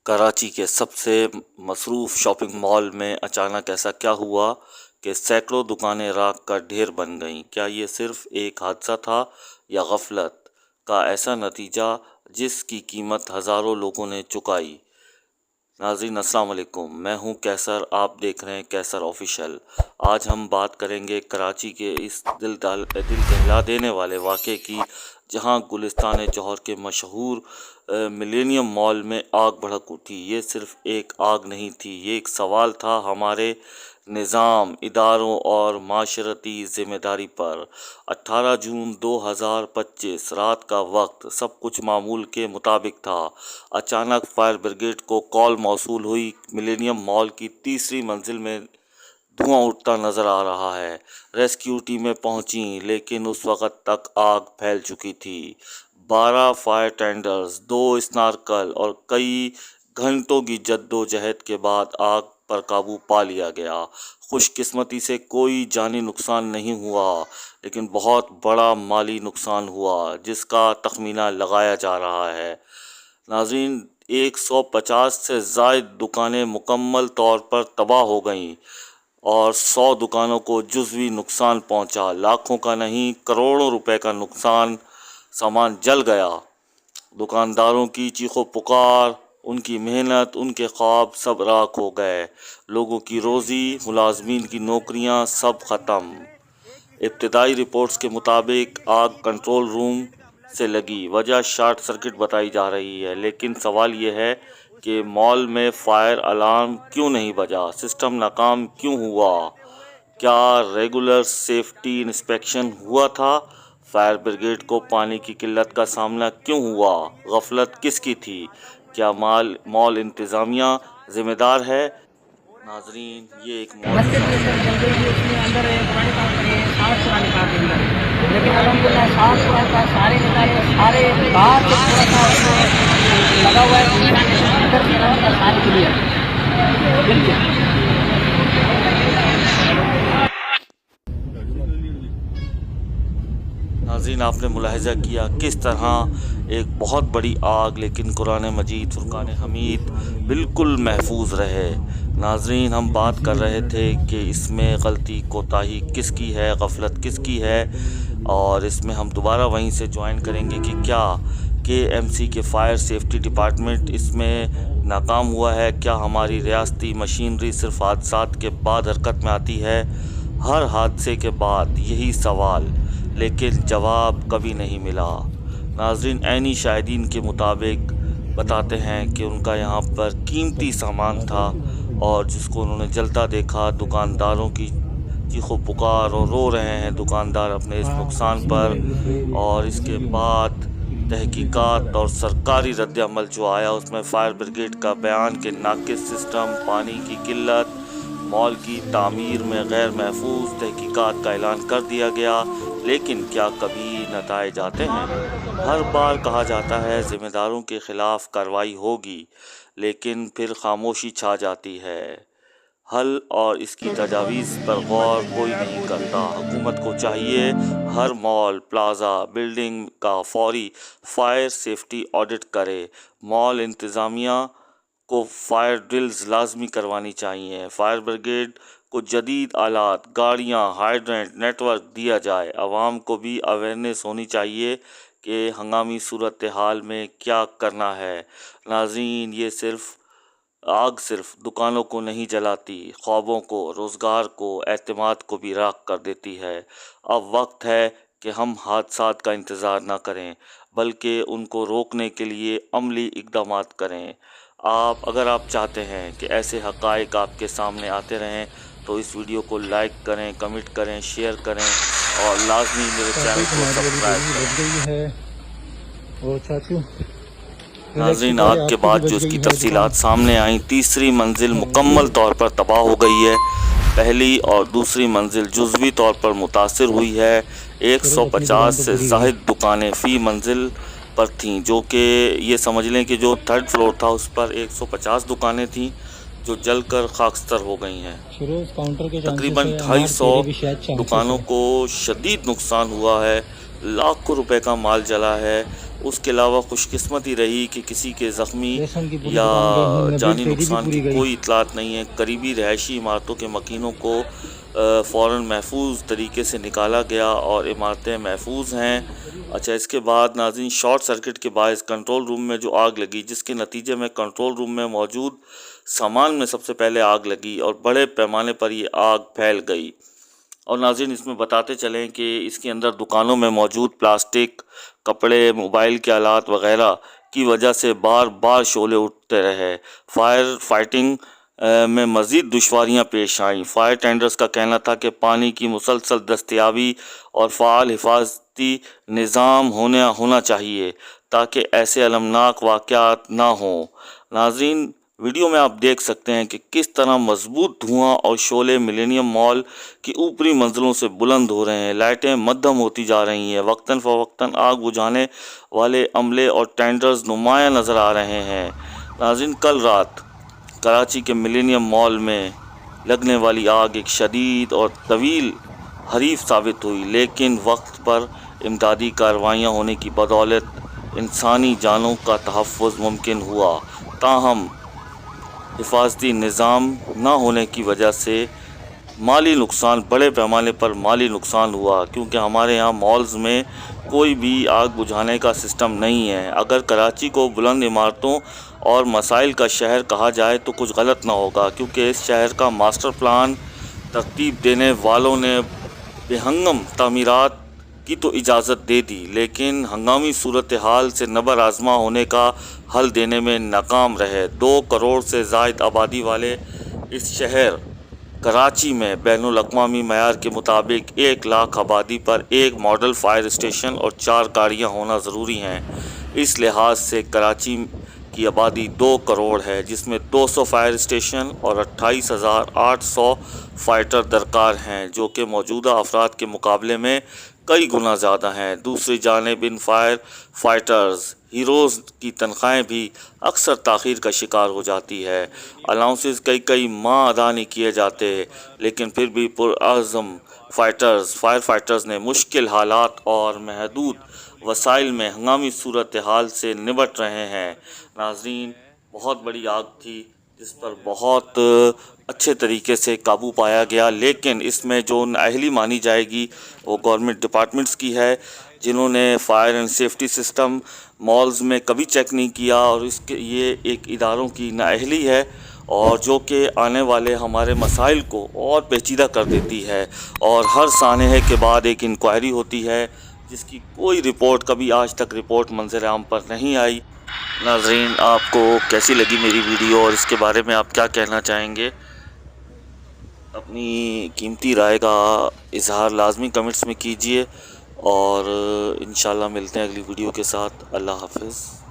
कराची के सबसे मसरूफ़ शॉपिंग मॉल में अचानक ऐसा क्या हुआ कि सैकड़ों दुकानें राख का ढेर बन गईं? क्या ये सिर्फ एक हादसा था या गफलत का ऐसा नतीजा जिसकी कीमत हज़ारों लोगों ने चुकाई? नाज़रीन अस्सलाम वालेकुम, मैं हूं कैसर, आप देख रहे हैं कैसर ऑफिशियल। आज हम बात करेंगे कराची के इस दिल दहला देने वाले वाक़े की, जहां गुलिस्तान जौहर के मशहूर मिलेनियम मॉल में आग भड़क उठी। ये सिर्फ एक आग नहीं थी, ये एक सवाल था हमारे निज़ाम, इदारों और माशरती ज़िम्मेदारी पर। 18 जून 2025 रात का वक्त सब कुछ मामूल के मुताबिक था। अचानक फायर ब्रिगेड को कॉल मौसूल हुई, मिलेनियम मॉल की तीसरी मंजिल में धुआं उठता नज़र आ रहा है। रेस्क्यू टीमें पहुंची, लेकिन उस वक़्त तक आग फैल चुकी थी। 12 फायर टेंडर्स, 2 स्नार्कल और कई घंटों की जद्दोजहद के बाद आग पर काबू पा लिया गया। खुशकिस्मती से कोई जानी नुकसान नहीं हुआ, लेकिन बहुत बड़ा माली नुकसान हुआ, जिसका तखमीना लगाया जा रहा है। नाज़रीन, 150 से ज़ायद दुकानें मुकम्मल तौर पर तबाह हो गईं और 100 दुकानों को जुज़वी नुकसान पहुंचा। लाखों का नहीं, करोड़ों रुपए का नुकसान, सामान जल गया। दुकानदारों की चीखो पुकार, उनकी मेहनत, उनके ख्वाब सब राख हो गए। लोगों की रोज़ी, मुलाजमीन की नौकरियां सब ख़त्म। इब्तदाई रिपोर्ट्स के मुताबिक आग कंट्रोल रूम से लगी, वजह शॉर्ट सर्किट बताई जा रही है। लेकिन सवाल ये है कि मॉल में फायर अलार्म क्यों नहीं बजा? सिस्टम नाकाम क्यों हुआ? क्या रेगुलर सेफ्टी इंस्पेक्शन हुआ था? फायर ब्रिगेड को पानी की किल्लत का सामना क्यों हुआ? गफलत किसकी थी? क्या मॉल इंतज़ामिया ज़िम्मेदार है? नाजरीन, ये एक मस्जिद में सर जल गई थी, उसमें अंदर पुराने काम करे साफ पुराने काम के अंदर, लेकिन अलहमदुलिल्लाह साफ पुराने का सारे निकाले, सारे बाहर से थोड़ा सा उसमें लगा हुआ है, अंदर से लगा सारे क्लियर बिल्कुल। नाज़रीन, आपने मुलाहिज़ा किया किस तरह एक बहुत बड़ी आग, लेकिन कुरान मजीद, फुरकान हमीद बिल्कुल महफूज रहे। नाज़रीन, हम बात कर रहे थे कि इसमें गलती कोताही किसकी है, गफलत किसकी है, और इसमें हम दोबारा वहीं से ज्वाइन करेंगे कि क्या KMC के फायर सेफ्टी डिपार्टमेंट इसमें नाकाम हुआ है? क्या हमारी रियासती मशीनरी सिर्फ हादसात के बाद हरकत में आती है? हर हादसे के बाद यही सवाल, लेकिन जवाब कभी नहीं मिला। नाज़रीन, ऐनी शाहिदीन के मुताबिक बताते हैं कि उनका यहाँ पर कीमती सामान था और जिसको उन्होंने जलता देखा। दुकानदारों की चीखो पुकार और रो रहे हैं दुकानदार अपने इस नुकसान पर। और इसके बाद तहकीकात और सरकारी रद्द-ए-अमल जो आया, उसमें फायर ब्रिगेड का बयान कि नाकिस सिस्टम, पानी की किल्लत, मॉल की तामीर में गैर महफूज तहकीकात का ऐलान कर दिया गया। लेकिन क्या कभी नताइज आते हैं? हर बार कहा जाता है ज़िम्मेदारों के ख़िलाफ़ कार्रवाई होगी, लेकिन फिर खामोशी छा जाती है। हल और इसकी तजावीज़ पर गौर कोई नहीं करता। हुकूमत को चाहिए हर मॉल, प्लाज़ा, बिल्डिंग का फौरी फायर सेफ्टी ऑडिट करे। मॉल इंतज़ामिया को फायर ड्रिल्स लाजमी करवानी चाहिए। फायर ब्रिगेड को जदीद आलात, गाड़ियाँ, हाइड्रेंट नेटवर्क दिया जाए। आवाम को भी अवेयरनेस होनी चाहिए कि हंगामी सूरत हाल में क्या करना है। नाज़रीन, ये आग सिर्फ दुकानों को नहीं जलाती, ख्वाबों को, रोज़गार को, एतमाद को भी राख कर देती है। अब वक्त है कि हम हादसात का इंतज़ार न करें, बल्कि उनको रोकने के लिए अमली इक़दामात करें। अगर आप चाहते हैं कि ऐसे हक़ाइक़ आपके सामने आते रहें, तो इस वीडियो को लाइक करें, कमेंट करें, शेयर करें और लाजमी मेरे चैनल को सब्सक्राइब करें। नाज़रीन, आग के बाद जो इसकी तफसीलात सामने आई, तीसरी मंजिल मुकम्मल तौर पर तबाह हो गई है। पहली और दूसरी मंजिल जुज़वी तौर पर मुतासिर हुई है। 150 से ज़ायद दुकानें फ़ी मंजिल पर थीं, जो कि ये समझ लें कि जो थर्ड फ्लोर था उस पर 150 दुकानें थीं, जो जलकर खाकस्तर हो गई हैं। फिरोज काउंटर के तकरीबन 250 दुकानों को शदीद नुकसान हुआ है, लाखों रुपए का माल जला है। उसके अलावा खुशकिस्मती रही कि किसी के ज़ख्मी या जानी नुकसान की कोई इतलात नहीं है। करीबी रहायशी इमारतों के मकीनों को फ़ौरन महफूज तरीके से निकाला गया और इमारतें महफूज हैं। अच्छा, इसके बाद नाज़रीन, शॉर्ट सर्किट के बायस कंट्रोल रूम में जो आग लगी, जिसके नतीजे में कंट्रोल रूम में मौजूद सामान में सबसे पहले आग लगी और बड़े पैमाने पर ये आग फैल गई। और नाज़रीन, इसमें बताते चलें कि इसके अंदर दुकानों में मौजूद प्लास्टिक, कपड़े, मोबाइल के आलात वगैरह की वजह से बार बार शोले उठते रहे। फायर फाइटिंग में मज़ीद दुश्वारियाँ पेश आईं। फायर टेंडर्स का कहना था कि पानी की मुसलसल दस्तयाबी और फ़ाल हिफाजती निज़ाम होना चाहिए ताकि ऐसे अलमनाक वाक़यात ना हों। नाज़रीन, वीडियो में आप देख सकते हैं कि किस तरह मजबूत धुआं और शोले मिलेनियम मॉल की ऊपरी मंजिलों से बुलंद हो रहे हैं। लाइटें मद्धम होती जा रही हैं। वक्तन फ़वक्तन आग बुझाने वाले अमले और टेंडर्स नुमायाँ नज़र आ रहे हैं। नाज़रीन, कल रात कराची के मिलेनियम मॉल में लगने वाली आग एक शदीद और तवील हरीफ साबित हुई, लेकिन वक्त पर इमदादी कार्रवाइयाँ होने की बदौलत इंसानी जानों का तहफ़्फ़ुज़ मुमकिन हुआ। ताहम हिफाजती निज़ाम न होने की वजह से माली नुकसान, बड़े पैमाने पर माली नुकसान हुआ, क्योंकि हमारे यहाँ मॉल्स में कोई भी आग बुझाने का सिस्टम नहीं है। अगर कराची को बुलंद इमारतों और मसाइल का शहर कहा जाए तो कुछ गलत ना होगा, क्योंकि इस शहर का मास्टर प्लान तरतीब देने वालों ने बेहंगम तामीरात की तो इजाज़त दे दी, लेकिन हंगामी सूरत हाल से नबर आज़मा होने का हल देने में नाकाम रहे। 2 करोड़ से ज़ायद आबादी वाले इस शहर कराची में बैनुल अक़वामी मयार के मुताबिक 1 लाख आबादी पर एक मॉडल फायर स्टेशन और 4 गाड़ियाँ होना ज़रूरी हैं। इस लिहाज से कराची की आबादी 2 करोड़ है, जिसमें 200 फायर स्टेशन और 28,800 फाइटर दरकार हैं, जो कि मौजूदा अफराद के मुकाबले में कई गुना ज़्यादा हैं। दूसरी जानिब इन फायर फाइटर्स हीरोज़ की तनख्वाहें भी अक्सर ताख़ीर का शिकार हो जाती है। अलाउंसेस कई माह अदा नहीं किए जाते, लेकिन फिर भी पुरअज़्म फायर फाइटर्स ने मुश्किल हालात और महदूद वसाइल में हंगामी सूरत हाल से निपट रहे हैं। नाज़रीन, बहुत बड़ी आग थी जिस पर बहुत अच्छे तरीके से काबू पाया गया, लेकिन इसमें जो नाअहली मानी जाएगी वो गवर्नमेंट डिपार्टमेंट्स की है, जिन्होंने fire and safety system malls में कभी चेक नहीं किया, और इसके ये एक इदारों की नाअहली है और जो कि आने वाले हमारे मसाइल को और पेचीदा कर देती है। और हर सानहे के बाद एक इंक्वायरी होती है जिसकी कोई रिपोर्ट कभी आज तक रिपोर्ट मंज़र आम पर नहीं आई। नाज़रीन, आपको कैसी लगी मेरी वीडियो और इसके बारे में आप क्या कहना चाहेंगे? अपनी कीमती राय का इजहार लाजमी कमेंट्स में कीजिए और इंशाल्लाह मिलते हैं अगली वीडियो के साथ। अल्लाह हाफ़िज़।